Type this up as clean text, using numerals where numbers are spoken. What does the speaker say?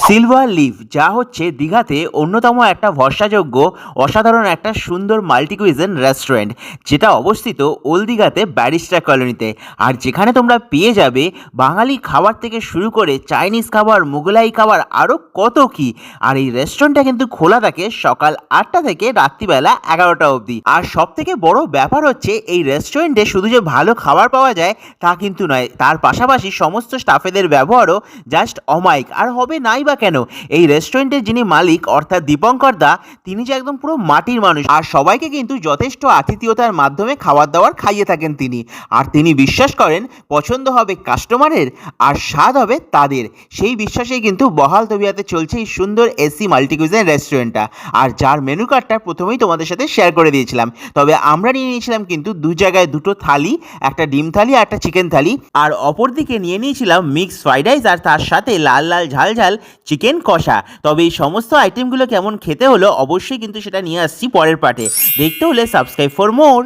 Silver leaf যা হচ্ছে দীঘাতে অন্যতম একটা ভরসাযোগ্য অসাধারণ একটা সুন্দর মাল্টি কুইজিন রেস্টুরেন্ট, যেটা অবস্থিত ওল্ড দীঘাতে ব্যারিস্টার কলোনিতে। আর যেখানে তোমরা পেয়ে যাবে বাঙালি খাবার থেকে শুরু করে চাইনিজ খাবার, মোগলাই খাবার, আরও কত কি। আর এই রেস্টুরেন্টটা কিন্তু খোলা থাকে সকাল 8টা থেকে রাত্রিবেলা 11টা অবধি। আর সব থেকে বড় ব্যাপার হচ্ছে এই রেস্টুরেন্টে শুধু যে ভালো খাবার পাওয়া যায় তা কিন্তু নয়, তার পাশাপাশি সমস্ত স্টাফেদের ব্যবহারও জাস্ট অমায়িক। আর হবে নাই বা কেন, এই রেস্টুরেন্টের যিনি মালিক অর্থাৎ দীপঙ্কর দা, তিনি যে একদম পুরো মাটির মানুষ। আর সবাইকে কিন্তু যথেষ্ট আতিথেয়তার মাধ্যমে খাবার দাবার খাইয়ে থাকেন তিনি। আর তিনি বিশ্বাস করেন পছন্দ হবে কাস্টমারের আর স্বাদ হবে তাদের। সেই বিশ্বাসেই কিন্তু বহাল তবিয়াতে চলছে এই সুন্দর এসি মাল্টি কুইজিন রেস্টুরেন্টটা। আর যার মেনু কার্ডটা প্রথমেই তোমাদের সাথে শেয়ার করে দিয়েছিলাম। তবে আমরা নিয়ে নিয়েছিলাম কিন্তু দু জায়গায় দুটো থালি, একটা ডিম থালি আর একটা চিকেন থালি। আর অপরদিকে নিয়ে নিয়েছিলাম মিক্স ফ্রাইড রাইস আর তার সাথে লাল লাল ঝাল ঝাল চিকেন কষা। তবে এই সমস্ত আইটেমগুলো কেমন খেতে হলো অবশ্যই কিন্তু সেটা নিয়ে আসছি পরের পার্টে। দেখতে হলে সাবস্ক্রাইব ফর মোর।